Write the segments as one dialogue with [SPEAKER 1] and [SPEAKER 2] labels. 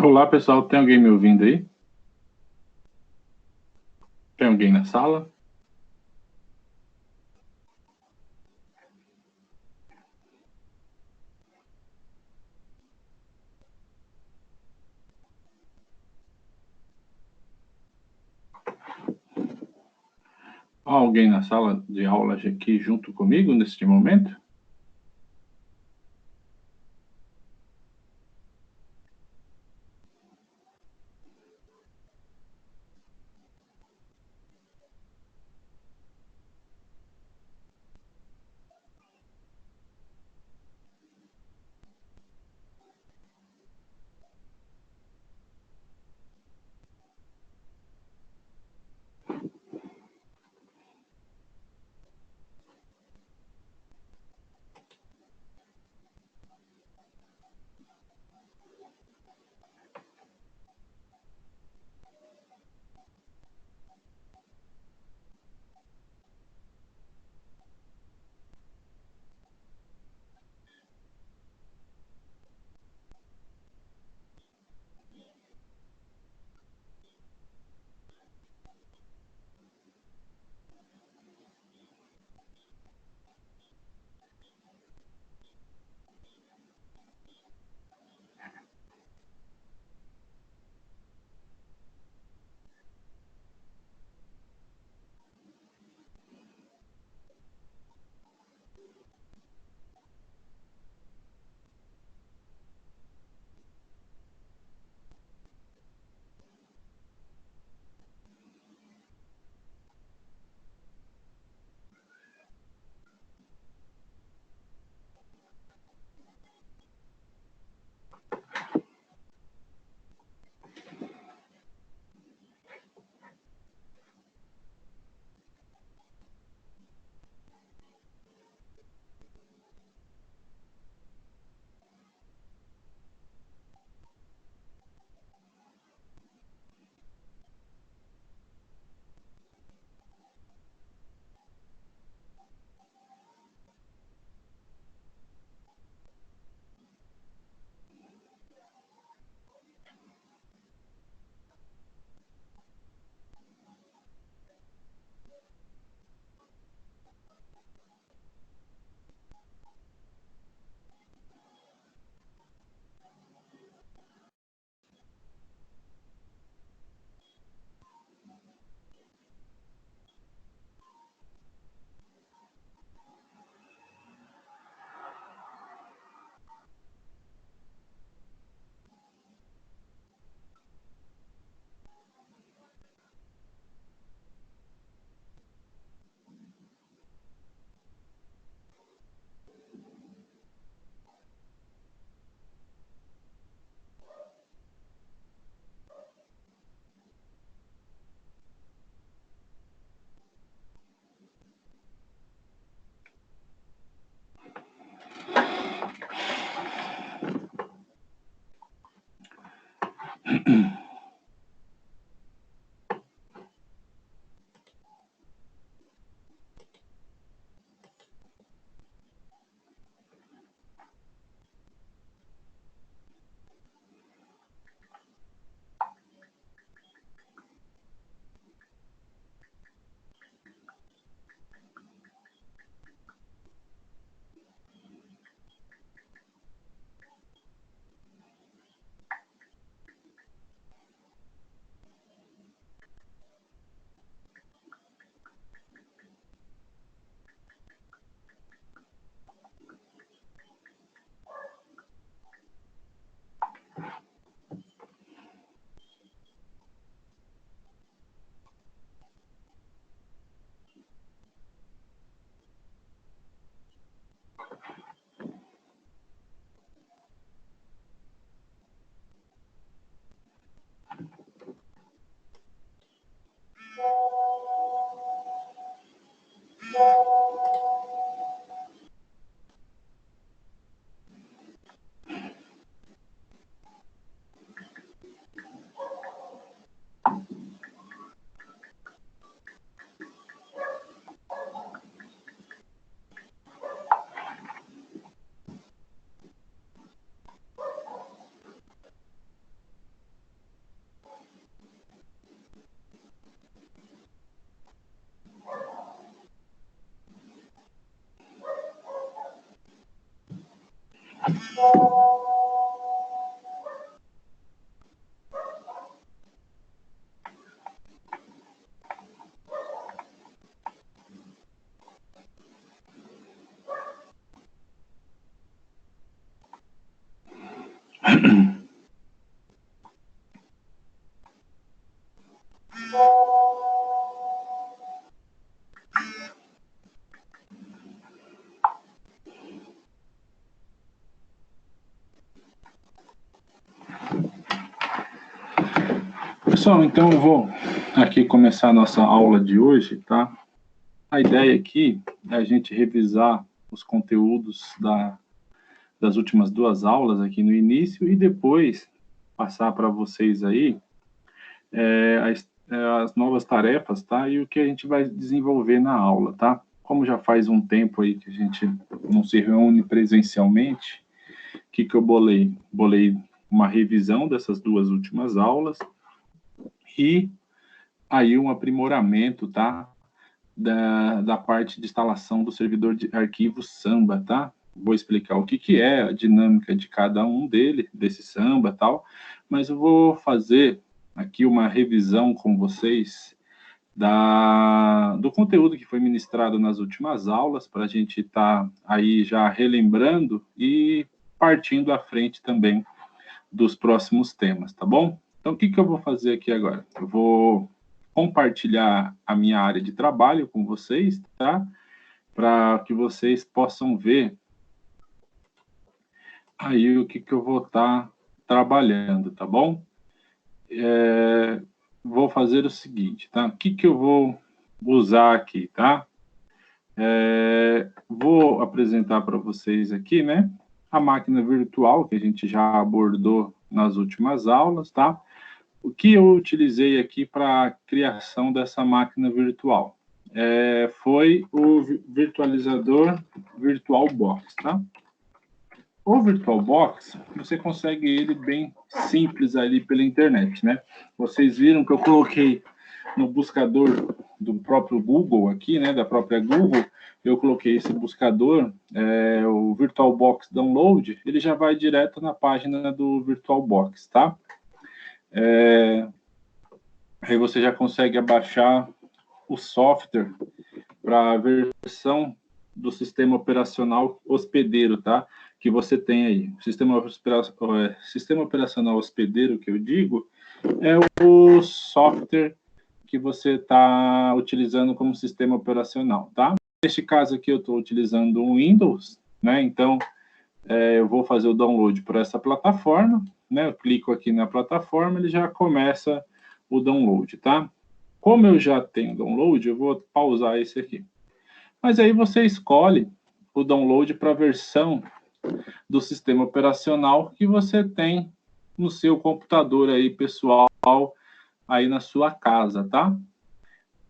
[SPEAKER 1] Olá, pessoal. Tem alguém me ouvindo aí? Tem alguém na sala? Há alguém na sala de aulas aqui junto comigo neste momento? Pessoal, então eu vou aqui começar a nossa aula de hoje, tá? A ideia aqui é a gente revisar os conteúdos das últimas duas aulas aqui no início e depois passar para vocês aí as novas tarefas, tá? E o que a gente vai desenvolver na aula, tá? Como já faz um tempo aí que a gente não se reúne presencialmente, o que eu bolei? Bolei uma revisão dessas duas últimas aulas e aí um aprimoramento, tá? Da parte de instalação do servidor de arquivos Samba, tá? Vou explicar o que é a dinâmica de cada um desse Samba e tal, mas eu vou fazer aqui uma revisão com vocês do conteúdo que foi ministrado nas últimas aulas, para a gente estar aí já relembrando e partindo à frente também dos próximos temas, tá bom? Então, o que eu vou fazer aqui agora? Eu vou compartilhar a minha área de trabalho com vocês, tá? Para que vocês possam ver aí o que eu vou estar trabalhando, tá bom? Vou fazer o seguinte, tá? O que eu vou usar aqui, tá? Vou apresentar para vocês aqui, né? A máquina virtual que a gente já abordou nas últimas aulas, tá? O que eu utilizei aqui para a criação dessa máquina virtual? Foi o virtualizador VirtualBox, tá? O VirtualBox, você consegue ele bem simples ali pela internet, né? Vocês viram que eu coloquei no buscador do próprio Google aqui, né? Da própria Google, eu coloquei esse buscador, o VirtualBox Download, ele já vai direto na página do VirtualBox, tá? Aí você já consegue abaixar o software para a versão do sistema operacional hospedeiro, tá? Que você tem aí. Sistema operacional hospedeiro, que eu digo, é o software que você está utilizando como sistema operacional, tá? Neste caso aqui, eu estou utilizando um Windows, né? Então, eu vou fazer o download por essa plataforma, né? Eu clico aqui na plataforma, ele já começa o download, tá? Como eu já tenho download, eu vou pausar esse aqui. Mas aí você escolhe o download para a versão do sistema operacional que você tem no seu computador aí, pessoal, aí na sua casa, tá?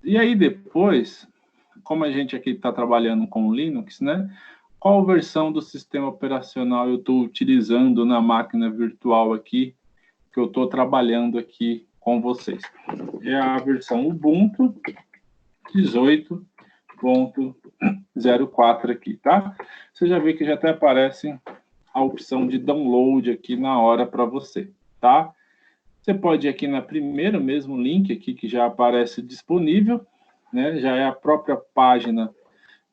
[SPEAKER 1] E aí depois, como a gente aqui está trabalhando com Linux, né? Qual versão do sistema operacional eu estou utilizando na máquina virtual aqui, que eu estou trabalhando aqui com vocês? É a versão Ubuntu 18.04 aqui, tá? Você já vê que já até aparece a opção de download aqui na hora para você, tá? Você pode ir aqui na primeira mesmo link aqui que já aparece disponível, né? Já é a própria página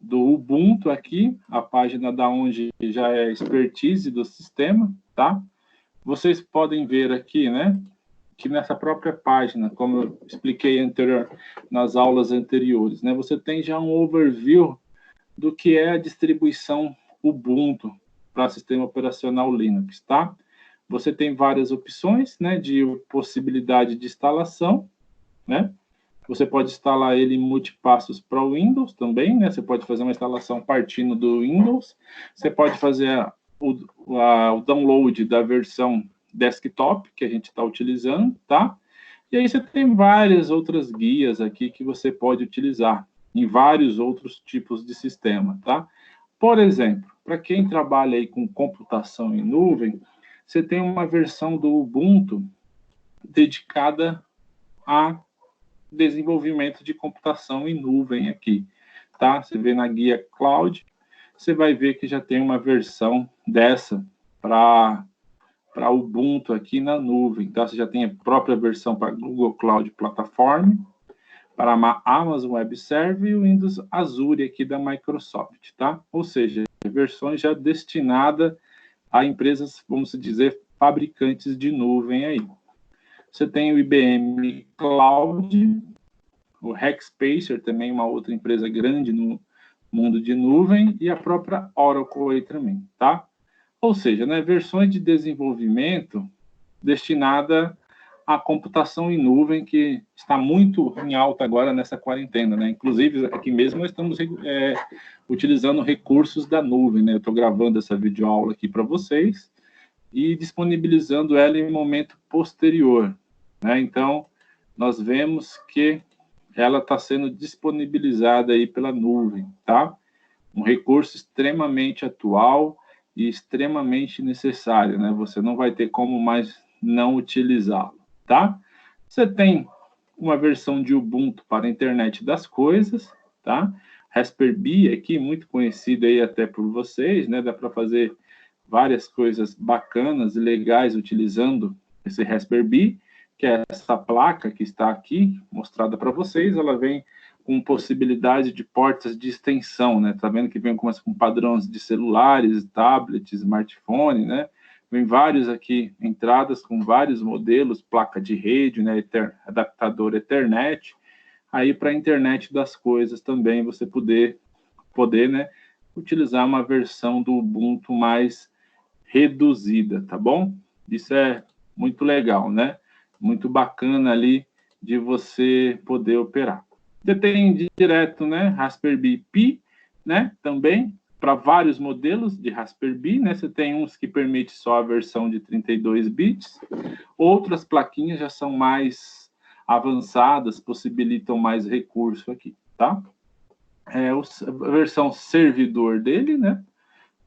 [SPEAKER 1] do Ubuntu aqui, a página da onde já é a expertise do sistema, tá? Vocês podem ver aqui, né, que nessa própria página, como eu expliquei nas aulas anteriores, né, você tem já um overview do que é a distribuição Ubuntu para sistema operacional Linux, tá? Você tem várias opções, né, de possibilidade de instalação, né? Você pode instalar ele em multipassos para o Windows também, né? Você pode fazer uma instalação partindo do Windows. Você pode fazer o download da versão desktop que a gente está utilizando, tá? E aí você tem várias outras guias aqui que você pode utilizar em vários outros tipos de sistema, tá? Por exemplo, para quem trabalha aí com computação em nuvem, você tem uma versão do Ubuntu dedicada a desenvolvimento de computação em nuvem aqui, tá? Você vê na guia Cloud, você vai ver que já tem uma versão dessa para Ubuntu aqui na nuvem, tá? Você já tem a própria versão para Google Cloud Platform, para a Amazon Web Service e o Windows Azure aqui da Microsoft, tá? Ou seja, versões já destinadas a empresas, vamos dizer, fabricantes de nuvem aí. Você tem o IBM Cloud, o Rackspacer também, uma outra empresa grande no mundo de nuvem, e a própria Oracle aí também, tá? Ou seja, né, versões de desenvolvimento destinada à computação em nuvem, que está muito em alta agora nessa quarentena, né? Inclusive, aqui mesmo nós estamos utilizando recursos da nuvem, né? Eu estou gravando essa videoaula aqui para vocês e disponibilizando ela em um momento posterior, né? Então, nós vemos que ela está sendo disponibilizada aí pela nuvem, tá? Um recurso extremamente atual e extremamente necessário, né? Você não vai ter como mais não utilizá-lo, tá? Você tem uma versão de Ubuntu para a internet das coisas, tá? Raspberry aqui, muito conhecido aí até por vocês, né? Dá para fazer várias coisas bacanas e legais utilizando esse Raspberry, que é essa placa que está aqui mostrada para vocês. Ela vem com possibilidade de portas de extensão, né? Tá vendo que vem com padrões de celulares, tablets, smartphone, né? Vem vários aqui entradas com vários modelos, placa de rede, né? Adaptador Ethernet. Aí para a internet das coisas também você poder, né? Utilizar uma versão do Ubuntu mais reduzida, tá bom? Isso é muito legal, né? Muito bacana ali de você poder operar. Você tem direto, né, Raspberry Pi, né, também, para vários modelos de Raspberry, né, você tem uns que permite só a versão de 32 bits, outras plaquinhas já são mais avançadas, possibilitam mais recurso aqui, tá? A versão servidor dele, né,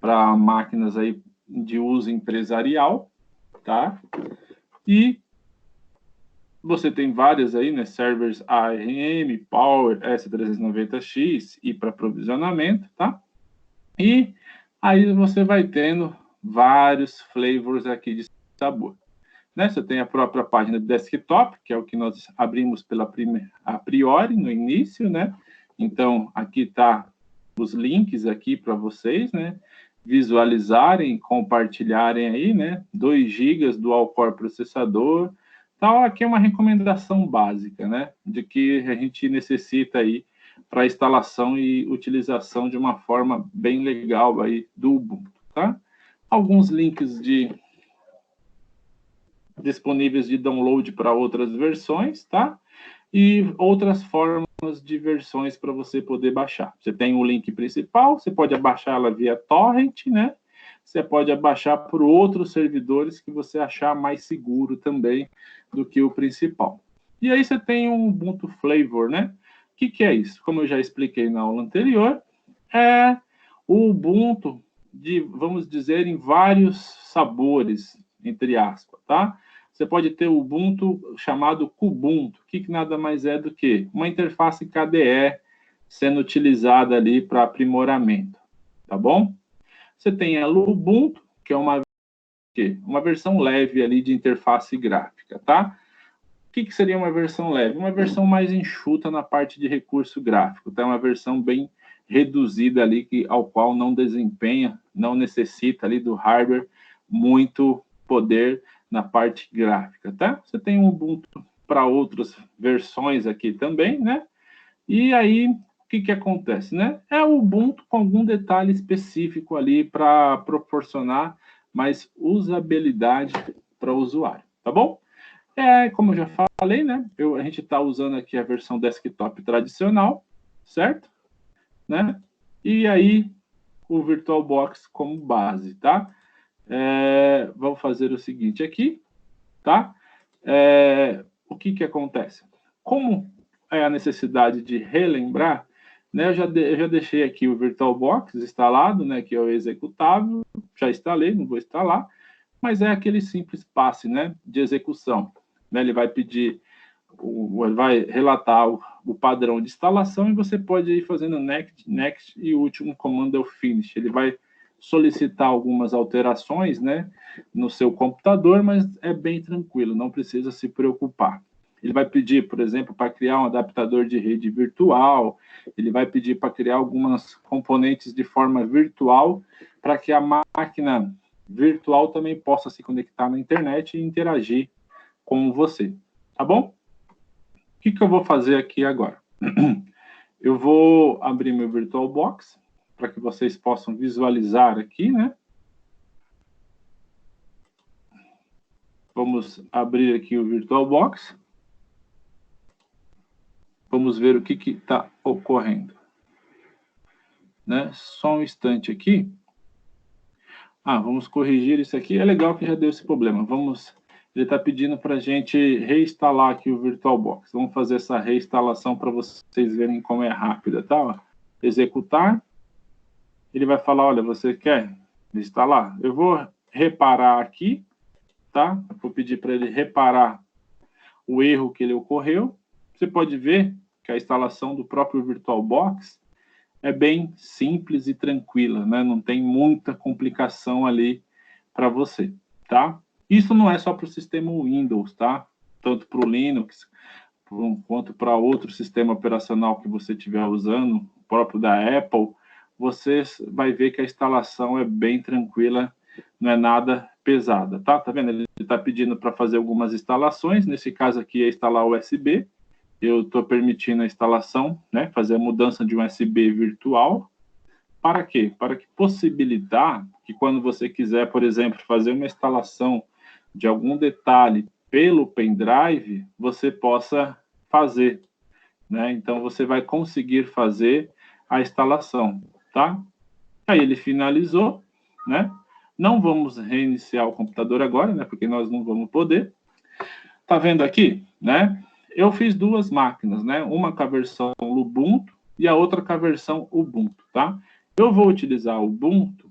[SPEAKER 1] para máquinas aí de uso empresarial, tá? E você tem várias aí, né? Servers ARM, Power, S390X e para provisionamento, tá? E aí você vai tendo vários flavors aqui de sabor. Né? Você tem a própria página de desktop, que é o que nós abrimos a priori no início, né? Então, aqui está os links aqui para vocês, né? Visualizarem, compartilharem aí, né? 2 GB dual core processador. Então, aqui é uma recomendação básica, né? De que a gente necessita aí para instalação e utilização de uma forma bem legal aí do Ubuntu, tá? Alguns links disponíveis de download para outras versões, tá? E outras formas de versões para você poder baixar. Você tem o link principal, você pode baixar ela via torrent, né? você pode abaixar por outros servidores que você achar mais seguro também do que o principal. E aí você tem um Ubuntu Flavor, né? O que é isso? Como eu já expliquei na aula anterior, é o Ubuntu vamos dizer, em vários sabores, entre aspas, tá? Você pode ter o Ubuntu chamado Kubuntu, que nada mais é do que uma interface KDE sendo utilizada ali para aprimoramento, tá bom? Você tem a Lubuntu, que é uma versão leve ali de interface gráfica, tá? O que seria uma versão leve? Uma versão mais enxuta na parte de recurso gráfico, tá? Uma versão bem reduzida ali, ao qual não desempenha, não necessita ali do hardware muito poder na parte gráfica, tá? Você tem um Ubuntu para outras versões aqui também, né? E aí, o que acontece, né? É o Ubuntu com algum detalhe específico ali para proporcionar mais usabilidade para o usuário, tá bom? Como eu já falei, né? A gente está usando aqui a versão desktop tradicional, certo? Né? E aí, o VirtualBox como base, tá? Vamos fazer o seguinte aqui, tá? O que acontece? Como é a necessidade de relembrar, né? Eu já deixei aqui o VirtualBox instalado, né? Que é o executável, já instalei, não vou instalar, mas é aquele simples passe, né? De execução. Né? Ele vai pedir, vai relatar o padrão de instalação e você pode ir fazendo next e o último comando é o finish. Ele vai solicitar algumas alterações, né, no seu computador, mas é bem tranquilo, não precisa se preocupar. Ele vai pedir, por exemplo, para criar um adaptador de rede virtual, ele vai pedir para criar algumas componentes de forma virtual para que a máquina virtual também possa se conectar na internet e interagir com você, tá bom? O que eu vou fazer aqui agora? Eu vou abrir meu VirtualBox para que vocês possam visualizar aqui, né? Vamos abrir aqui o VirtualBox. Vamos ver o que está ocorrendo. Né? Só um instante aqui. Vamos corrigir isso aqui. É legal que já deu esse problema. Ele está pedindo para a gente reinstalar aqui o VirtualBox. Vamos fazer essa reinstalação para vocês verem como é rápida, tá? Executar. Ele vai falar, olha, você quer instalar? Eu vou reparar aqui, tá? Vou pedir para ele reparar o erro que ele ocorreu. Você pode ver que a instalação do próprio VirtualBox é bem simples e tranquila, né? Não tem muita complicação ali para você, tá? Isso não é só para o sistema Windows, tá? Tanto para o Linux quanto para outro sistema operacional que você estiver usando, o próprio da Apple, você vai ver que a instalação é bem tranquila, não é nada pesada, tá? Tá vendo? Ele está pedindo para fazer algumas instalações, nesse caso aqui é instalar o USB, eu estou permitindo a instalação, né? Fazer a mudança de um USB virtual, para quê? Para que possibilitar que quando você quiser, por exemplo, fazer uma instalação de algum detalhe pelo pendrive, você possa fazer, né? Então, você vai conseguir fazer a instalação, tá? Aí ele finalizou, né? Não vamos reiniciar o computador agora, né? Porque nós não vamos poder. Tá vendo aqui, né? Eu fiz duas máquinas, né? Uma com a versão Lubuntu e a outra com a versão Ubuntu, tá? Eu vou utilizar o Ubuntu,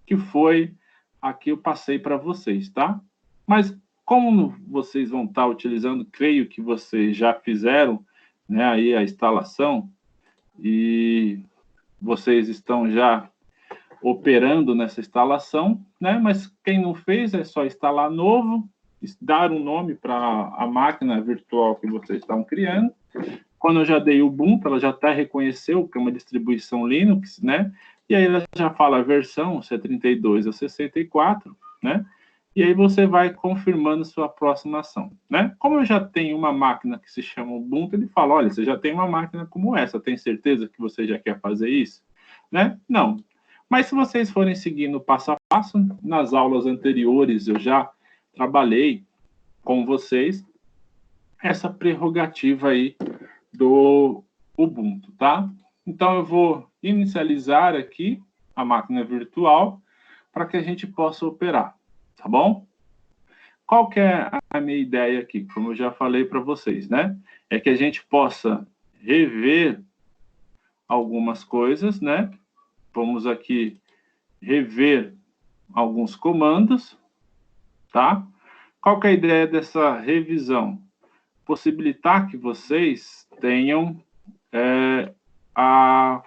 [SPEAKER 1] que foi a que eu passei para vocês, tá? Mas como vocês vão estar utilizando, creio que vocês já fizeram, né, aí a instalação e vocês estão já operando nessa instalação, né? Mas quem não fez é só instalar novo, dar um nome para a máquina virtual que vocês estão criando. Quando eu já dei o Ubuntu, ela já até reconheceu que é uma distribuição Linux, né? E aí ela já fala a versão, se é 32 ou 64, né? E aí você vai confirmando sua próxima ação, né? Como eu já tenho uma máquina que se chama Ubuntu, ele fala, olha, você já tem uma máquina como essa, tem certeza que você já quer fazer isso? Né? Não. Mas se vocês forem seguindo passo a passo, nas aulas anteriores eu já trabalhei com vocês essa prerrogativa aí do Ubuntu, tá? Então, eu vou inicializar aqui a máquina virtual, para que a gente possa operar, tá bom? Qual que é a minha ideia aqui? Como eu já falei para vocês, né? É que a gente possa rever algumas coisas, né? Vamos aqui rever alguns comandos, tá? Qual que é a ideia dessa revisão? Possibilitar que vocês tenham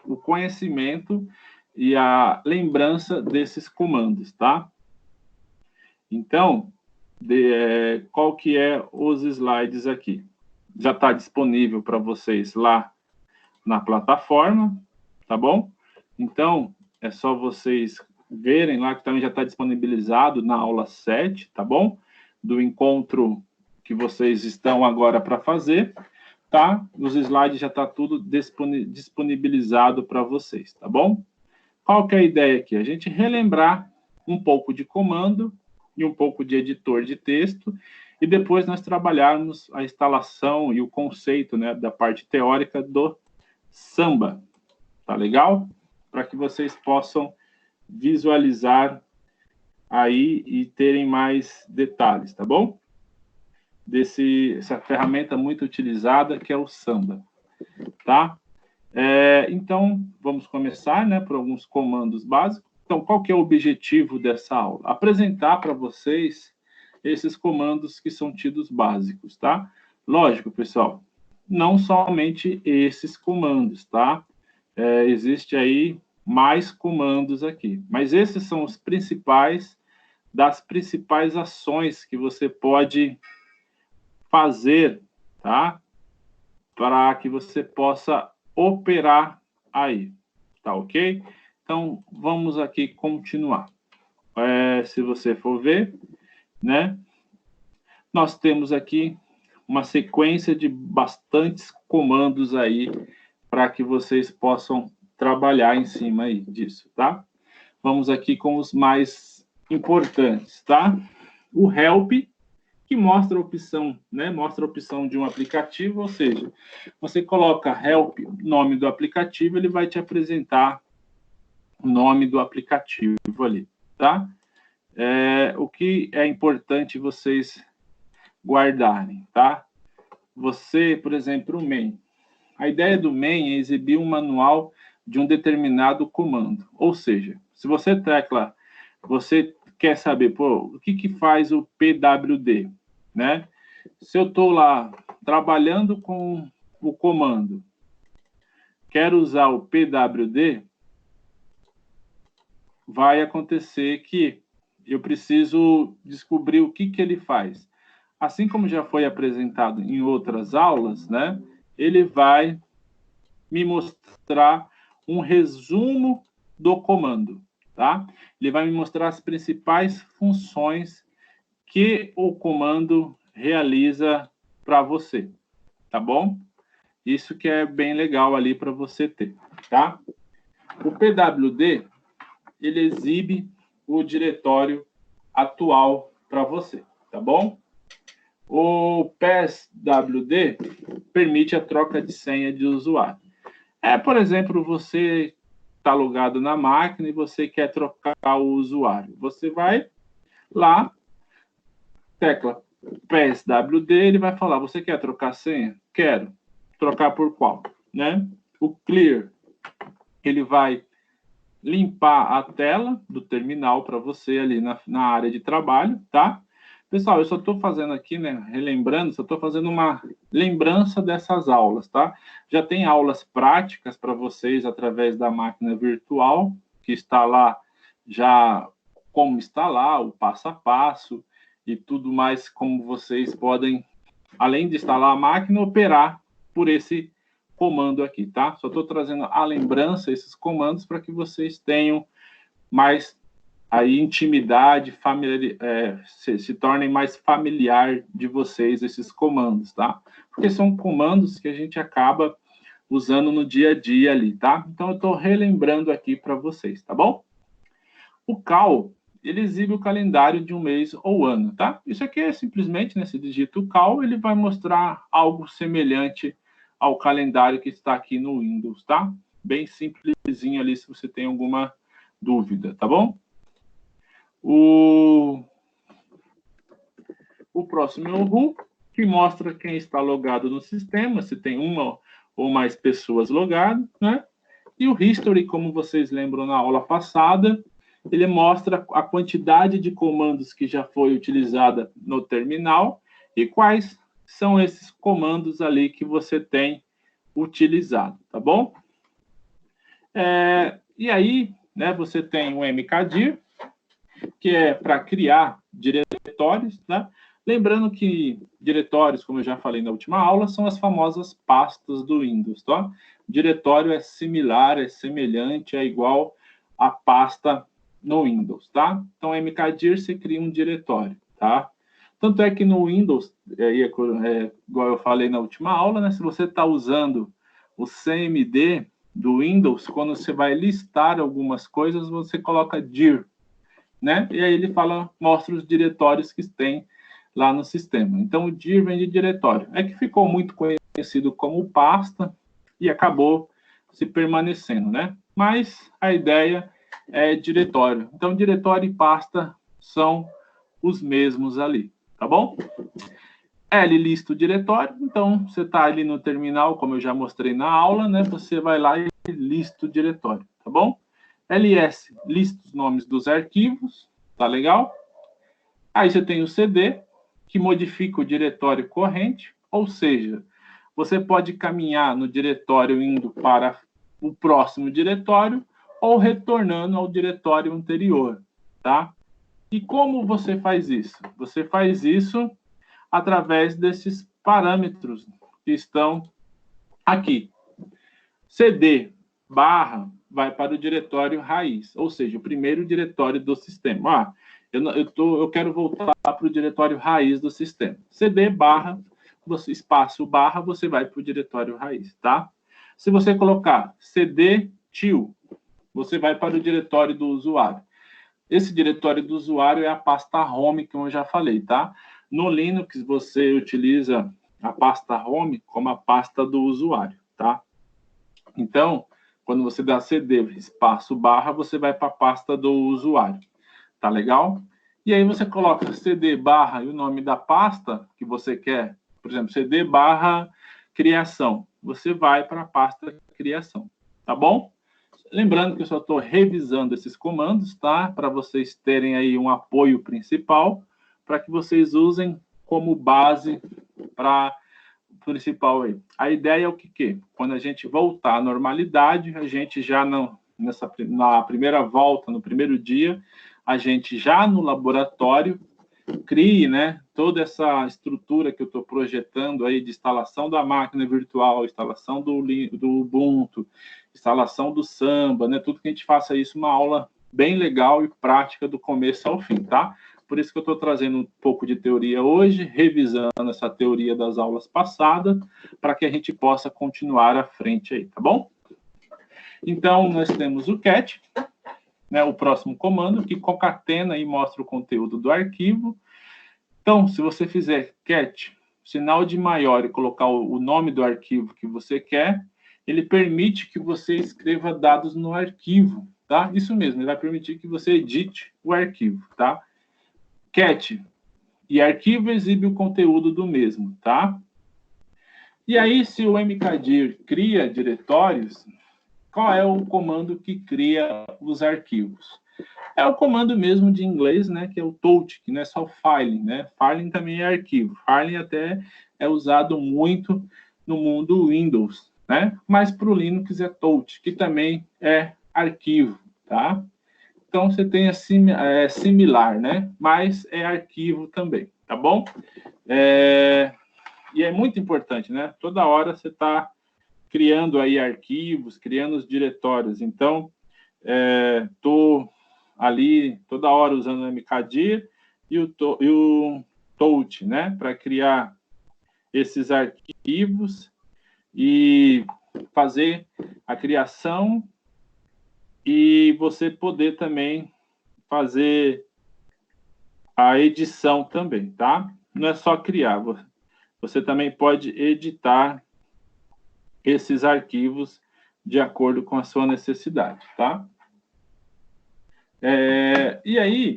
[SPEAKER 1] o conhecimento e a lembrança desses comandos, tá? Então, qual que é os slides aqui? Já está disponível para vocês lá na plataforma, tá bom? Então, é só vocês verem lá, que também já está disponibilizado na aula 7, tá bom? Do encontro que vocês estão agora para fazer, tá? Os slides já está tudo disponibilizado para vocês, tá bom? Qual que é a ideia aqui? A gente relembrar um pouco de comando e um pouco de editor de texto, e depois nós trabalharmos a instalação e o conceito, né, da parte teórica do Samba. Tá legal? Para que vocês possam visualizar aí e terem mais detalhes, tá bom? Essa ferramenta muito utilizada, que é o Samba, tá? Então, vamos começar, né, por alguns comandos básicos. Então, qual que é o objetivo dessa aula? Apresentar para vocês esses comandos que são tidos básicos, tá? Lógico, pessoal, não somente esses comandos, tá? Existe aí mais comandos aqui, mas esses são os principais, das principais ações que você pode fazer, tá? Para que você possa operar aí, tá ok? Então, vamos aqui continuar. Se você for ver, né? Nós temos aqui uma sequência de bastantes comandos aí para que vocês possam trabalhar em cima aí disso, tá? Vamos aqui com os mais importantes, tá? O help, que mostra a opção, né? Mostra a opção de um aplicativo, ou seja, você coloca help, nome do aplicativo, ele vai te apresentar o nome do aplicativo ali, tá? O que é importante vocês guardarem, tá? Você, por exemplo, o main. A ideia do main é exibir um manual de um determinado comando. Ou seja, se você tecla, você quer saber, pô, o que faz o PWD, né? Se eu estou lá trabalhando com o comando, quero usar o PWD, vai acontecer que eu preciso descobrir o que ele faz. Assim como já foi apresentado em outras aulas, né? Ele vai me mostrar um resumo do comando, tá? Ele vai me mostrar as principais funções que o comando realiza para você, tá bom? Isso que é bem legal ali para você ter, tá? O PWD, ele exibe o diretório atual para você, tá bom? O PSWD permite a troca de senha de usuário. Por exemplo, você está logado na máquina e você quer trocar o usuário. Você vai lá, tecla PSWD, ele vai falar, você quer trocar a senha? Quero. Trocar por qual? Né? O clear, ele vai limpar a tela do terminal para você ali na área de trabalho, tá? Pessoal, eu só estou fazendo aqui, né, relembrando, só estou fazendo uma lembrança dessas aulas, tá? Já tem aulas práticas para vocês através da máquina virtual, que está lá já como instalar, o passo a passo e tudo mais, como vocês podem, além de instalar a máquina, operar por esse comando aqui, tá? Só estou trazendo a lembrança, esses comandos, para que vocês tenham mais aí intimidade, se tornem mais familiar de vocês esses comandos, tá? Porque são comandos que a gente acaba usando no dia a dia ali, tá? Então, eu estou relembrando aqui para vocês, tá bom? O cal, ele exibe o calendário de um mês ou ano, tá? Isso aqui é simplesmente, né, se digita o cal, ele vai mostrar algo semelhante ao calendário que está aqui no Windows, tá? Bem simplesinho ali, se você tem alguma dúvida, tá bom? O próximo é o who, que mostra quem está logado no sistema, se tem uma ou mais pessoas logadas, né? E o history, como vocês lembram na aula passada, ele mostra a quantidade de comandos que já foi utilizada no terminal e quais são esses comandos ali que você tem utilizado, tá bom? E aí, né, você tem o mkdir, que é para criar diretórios, né? Lembrando que diretórios, como eu já falei na última aula, são as famosas pastas do Windows, tá? Diretório é similar, é semelhante, é igual à pasta no Windows, tá? Então, mkdir, você cria um diretório, tá? Tanto é que no Windows, igual eu falei na última aula, né? Se você está usando o cmd do Windows, quando você vai listar algumas coisas, você coloca dir, né? E aí ele mostra os diretórios que tem lá no sistema. Então, o dir vem de diretório. É que ficou muito conhecido como pasta e acabou se permanecendo, né? Mas a ideia é diretório. Então, diretório e pasta são os mesmos ali, tá bom? L lista o diretório. Então, você está ali no terminal, como eu já mostrei na aula, né? Você vai lá e lista o diretório, tá bom? ls lista os nomes dos arquivos, tá legal? Aí você tem o cd, que modifica o diretório corrente, ou seja, você pode caminhar no diretório indo para o próximo diretório ou retornando ao diretório anterior, tá? E como você faz isso? Você faz isso através desses parâmetros que estão aqui. cd barra vai para o diretório raiz, ou seja, o primeiro diretório do sistema. Eu quero voltar para o diretório raiz do sistema. cd barra, espaço barra, você vai para o diretório raiz, tá? Se você colocar cd til, você vai para o diretório do usuário. Esse diretório do usuário é a pasta home, que eu já falei, tá? No Linux, você utiliza a pasta home como a pasta do usuário, tá? Então, quando você dá cd espaço barra, você vai para a pasta do usuário. Tá legal? E aí você coloca cd barra e o nome da pasta que você quer. Por exemplo, cd barra criação. Você vai para a pasta criação. Tá bom? Lembrando que eu só estou revisando esses comandos, tá? Para vocês terem aí um apoio principal, para que vocês usem como base para principal aí. A ideia é o que? Quando a gente voltar à normalidade, a gente já na primeira volta, no primeiro dia, a gente já no laboratório crie, né, toda essa estrutura que eu estou projetando aí de instalação da máquina virtual, instalação do Ubuntu, instalação do Samba, né, tudo que a gente faça isso uma aula bem legal e prática do começo ao fim, tá? Por isso que eu estou trazendo um pouco de teoria hoje, revisando essa teoria das aulas passadas, para que a gente possa continuar à frente aí, tá bom? Então, nós temos o cat, né, o próximo comando, que concatena e mostra o conteúdo do arquivo. Então, se você fizer cat, sinal de maior e colocar o nome do arquivo que você quer, ele permite que você escreva dados no arquivo, tá? Isso mesmo, ele vai permitir que você edite o arquivo, tá? Cat e arquivo exibe o conteúdo do mesmo, tá? E aí, se o mkdir cria diretórios, qual é o comando que cria os arquivos? É o comando mesmo de inglês, né, que é o tot, que não é só filing, né? Filing também é arquivo. Filing até é usado muito no mundo Windows, né? Mas para o Linux é tot, que também é arquivo, tá? Então, você tem similar, né? Mas é arquivo também, tá bom? E é muito importante, né? Toda hora você está criando aí arquivos, criando os diretórios. Então, estou ali toda hora usando o mkdir e o tot, né? Para criar esses arquivos e fazer a criação e você poder também fazer a edição também, tá? Não é só criar, você também pode editar esses arquivos de acordo com a sua necessidade, tá? E aí,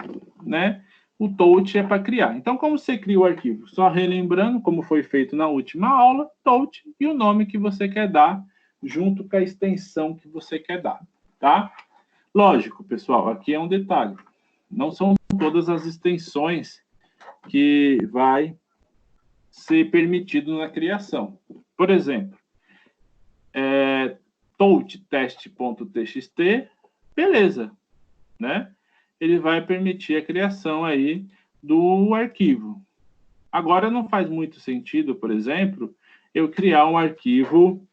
[SPEAKER 1] né? O touch é para criar. Então, como você cria o arquivo? Só relembrando como foi feito na última aula, touch e o nome que você quer dar, junto com a extensão que você quer dar, tá? Lógico, pessoal, aqui é um detalhe. Não são todas as extensões que vai ser permitido na criação. Por exemplo, touch test.txt, beleza, né? Ele vai permitir a criação aí do arquivo. Agora, não faz muito sentido, por exemplo, eu criar um arquivo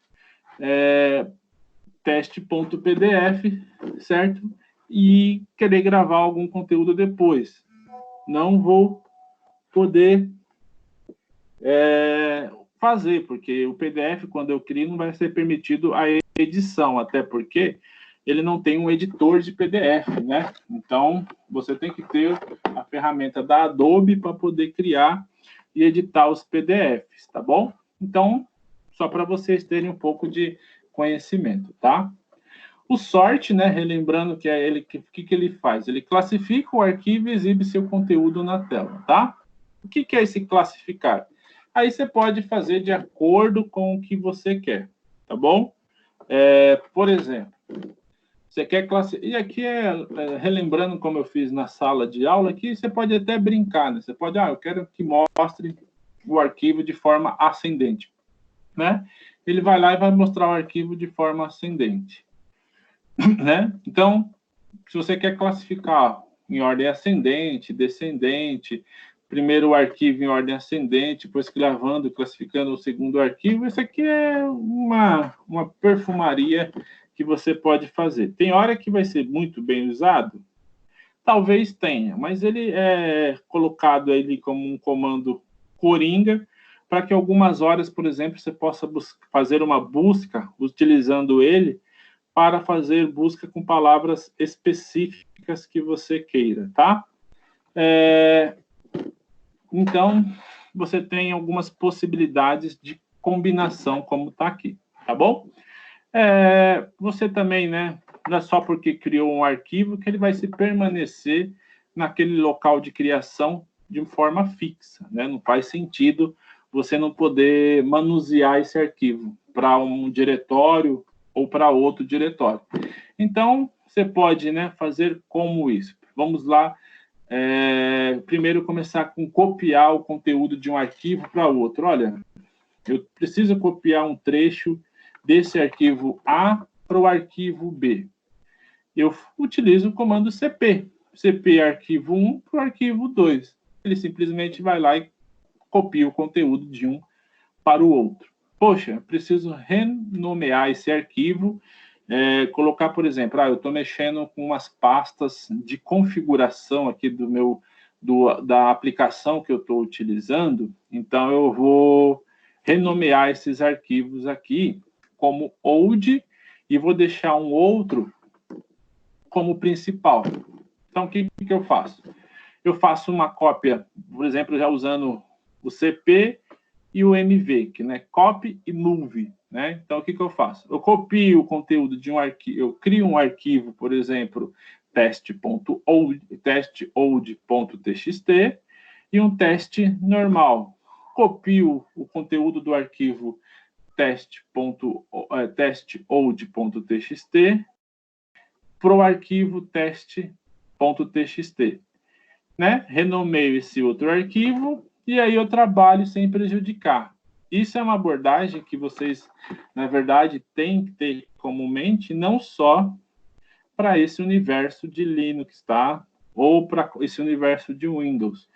[SPEAKER 1] teste.pdf, certo? E querer gravar algum conteúdo depois. Não vou poder fazer, porque o PDF, quando eu crio, não vai ser permitido a edição, até porque ele não tem um editor de PDF, né? Então, você tem que ter a ferramenta da Adobe para poder criar e editar os PDFs, tá bom? Então, só para vocês terem um pouco de conhecimento, tá? O sort, né, relembrando que é ele, que ele faz? Ele classifica o arquivo e exibe seu conteúdo na tela, tá? O que é esse classificar? Aí você pode fazer de acordo com o que você quer, tá bom? Por exemplo, você quer classificar... E aqui relembrando como eu fiz na sala de aula, aqui você pode até brincar, né? Você pode, eu quero que mostre o arquivo de forma ascendente, né? Ele vai lá e vai mostrar o arquivo de forma ascendente, né? Então, se você quer classificar em ordem ascendente, descendente, primeiro o arquivo em ordem ascendente, depois gravando, classificando o segundo arquivo, isso aqui é uma perfumaria que você pode fazer. Tem hora que vai ser muito bem usado? Talvez tenha, mas ele é colocado ali como um comando coringa, para que algumas horas, por exemplo, você possa fazer uma busca utilizando ele para fazer busca com palavras específicas que você queira, tá? Então, você tem algumas possibilidades de combinação, como está aqui, tá bom? Você também, né? Não é só porque criou um arquivo que ele vai se permanecer naquele local de criação de forma fixa, né? Não faz sentido você não poder manusear esse arquivo para um diretório ou para outro diretório. Então, você pode, né, fazer como isso. Vamos lá. Primeiro começar com copiar o conteúdo de um arquivo para outro. Olha, eu preciso copiar um trecho desse arquivo A para o arquivo B. Eu utilizo o comando cp. cp arquivo 1 para o arquivo 2. Ele simplesmente vai lá e copia o conteúdo de um para o outro. Poxa, eu preciso renomear esse arquivo, colocar, por exemplo, eu estou mexendo com umas pastas de configuração aqui da aplicação que eu estou utilizando, então eu vou renomear esses arquivos aqui como old e vou deixar um outro como principal. Então, o que eu faço? Eu faço uma cópia, por exemplo, já usando o CP e o MV, que é copy e move, né? Então, o que eu faço? Eu copio o conteúdo de um arquivo, eu crio um arquivo, por exemplo, test.old.txt e um teste normal. Copio o conteúdo do arquivo test.old.txt para o arquivo test.txt, né? Renomeio esse outro arquivo e aí eu trabalho sem prejudicar. Isso é uma abordagem que vocês, na verdade, têm que ter comumente, não só para esse universo de Linux, tá? Ou para esse universo de Windows.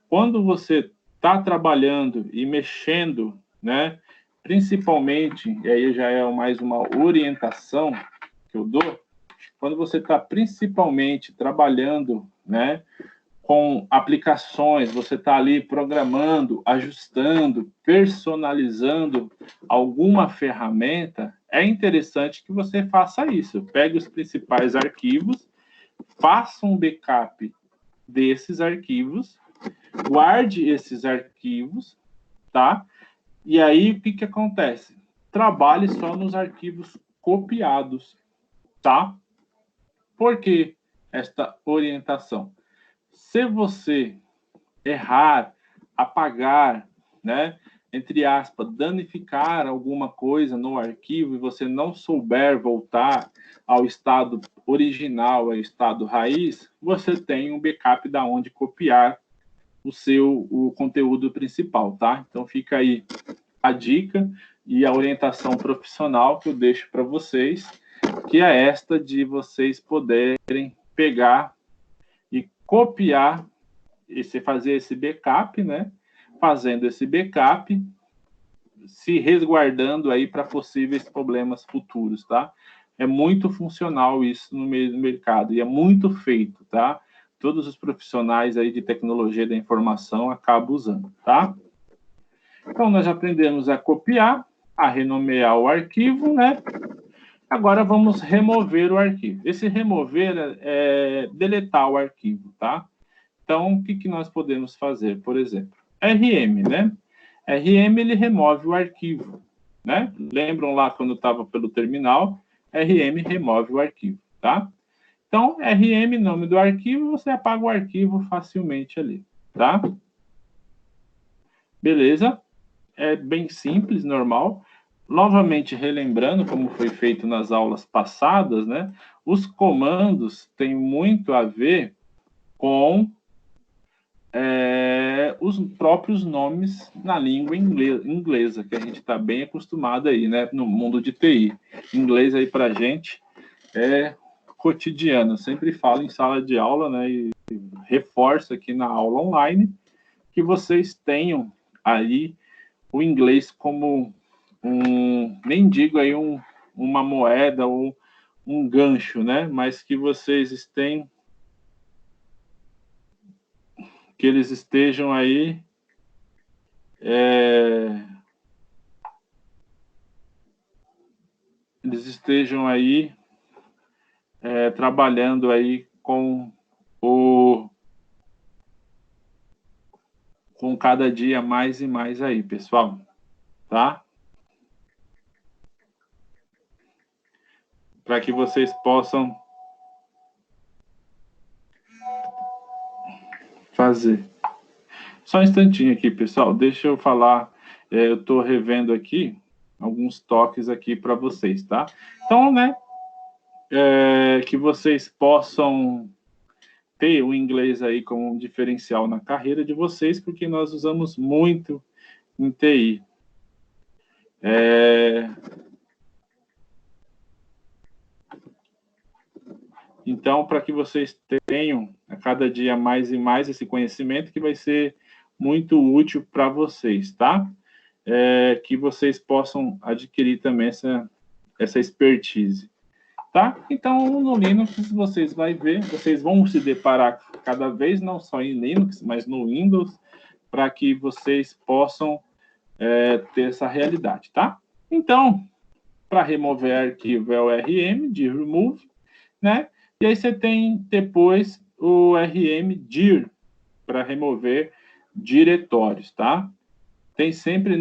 [SPEAKER 1] Quando você está trabalhando e mexendo, né? Principalmente, e aí já é mais uma orientação que eu dou, quando você está principalmente trabalhando, né, com aplicações, você está ali programando, ajustando, personalizando alguma ferramenta, é interessante que você faça isso. Pegue os principais arquivos, faça um backup desses arquivos, guarde esses arquivos, tá? E aí, o que acontece? Trabalhe só nos arquivos copiados, tá? Por que esta orientação? Se você errar, apagar, né, entre aspas, danificar alguma coisa no arquivo e você não souber voltar ao estado original, ao estado raiz, você tem um backup da onde copiar o conteúdo principal, tá? Então fica aí a dica e a orientação profissional que eu deixo para vocês, que é esta de vocês poderem pegar e copiar, fazer esse backup, né? Fazendo esse backup, se resguardando aí para possíveis problemas futuros, tá? É muito funcional isso no mercado e é muito feito, tá? Todos os profissionais aí de tecnologia da informação acabam usando, tá? Então, nós aprendemos a copiar, a renomear o arquivo, né? Agora, vamos remover o arquivo. Esse remover é deletar o arquivo, tá? Então, o que nós podemos fazer? Por exemplo, RM, né? RM, ele remove o arquivo, né? Lembram lá quando estava pelo terminal? RM remove o arquivo, tá? Então, RM, nome do arquivo, você apaga o arquivo facilmente ali, tá? Beleza? É bem simples, normal. Novamente, relembrando como foi feito nas aulas passadas, né? Os comandos têm muito a ver com os próprios nomes na língua inglesa, que a gente está bem acostumado aí, né? No mundo de TI. Inglês aí para a gente é cotidiano. Eu sempre falo em sala de aula, né? E reforço aqui na aula online que vocês tenham aí o inglês como nem digo aí uma moeda ou um gancho, né? Mas que vocês têm, que eles estejam aí trabalhando aí com cada dia mais e mais aí, pessoal, tá? Para que vocês possam fazer. Só um instantinho aqui, pessoal. Deixa eu falar. Eu estou revendo aqui alguns toques aqui para vocês, tá? Então, né? Que vocês possam ter o inglês aí como um diferencial na carreira de vocês, porque nós usamos muito em TI. Então, para que vocês tenham a cada dia mais e mais esse conhecimento, que vai ser muito útil para vocês, tá? Que vocês possam adquirir também essa expertise, tá? Então, no Linux, vocês vão se deparar cada vez, não só em Linux, mas no Windows, para que vocês possam ter essa realidade, tá? Então, para remover arquivo é o RM, de remove, né? E aí você tem depois o RM dir, para remover diretórios, tá? Tem sempre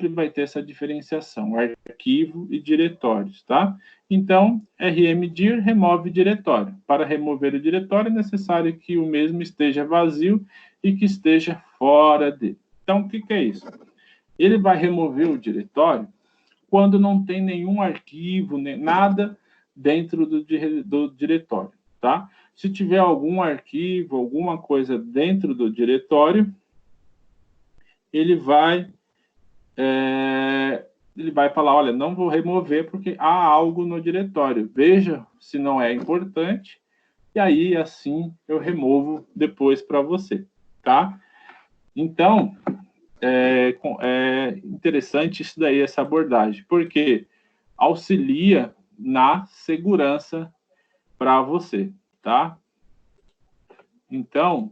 [SPEAKER 1] vai ter essa diferenciação, arquivo e diretórios, tá? Então, rmdir remove diretório. Para remover o diretório, é necessário que o mesmo esteja vazio e que esteja fora dele. Então, o que é isso? Ele vai remover o diretório quando não tem nenhum arquivo, nada dentro do diretório, tá? Se tiver algum arquivo, alguma coisa dentro do diretório, ele vai falar, olha, não vou remover porque há algo no diretório. Veja se não é importante e aí, assim, eu removo depois para você, tá? Então, é interessante isso daí, essa abordagem, porque auxilia na segurança para você, tá? Então,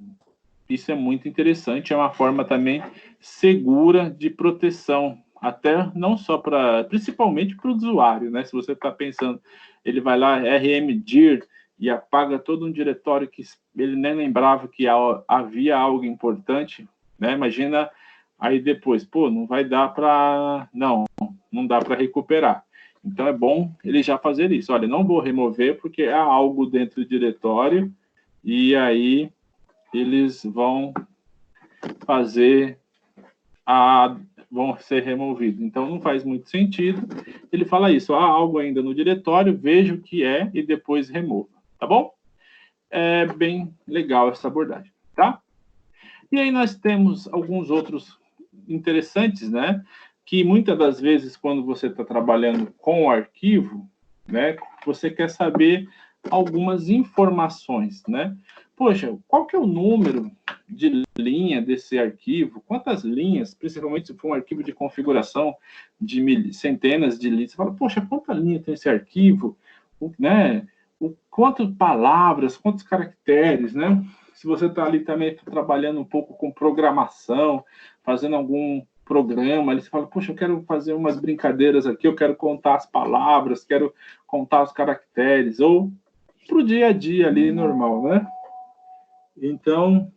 [SPEAKER 1] isso é muito interessante, é uma forma também segura de proteção, até não só principalmente para o usuário, né? Se você está pensando, ele vai lá, rmdir, e apaga todo um diretório que ele nem lembrava que havia algo importante, né? Imagina aí depois, pô, não vai dar para... Não dá para recuperar. Então, é bom ele já fazer isso. Olha, não vou remover porque há algo dentro do diretório e aí eles vão vão ser removidos. Então, não faz muito sentido. Ele fala isso, há algo ainda no diretório, veja o que é e depois remova, tá bom? É bem legal essa abordagem, tá? E aí nós temos alguns outros interessantes, né? Que muitas das vezes, quando você está trabalhando com o arquivo, né? Você quer saber algumas informações, né? Poxa, qual que é o número de linha desse arquivo? Quantas linhas, principalmente se for um arquivo de configuração de centenas de linhas? Você fala, poxa, quanta linha tem esse arquivo? Né? Quantas palavras, quantos caracteres, né? Se você está ali também trabalhando um pouco com programação, fazendo algum programa, ali você fala, poxa, eu quero fazer umas brincadeiras aqui, eu quero contar as palavras, quero contar os caracteres, ou para o dia a dia ali normal, né? Então,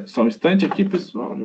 [SPEAKER 1] só um instante aqui, pessoal.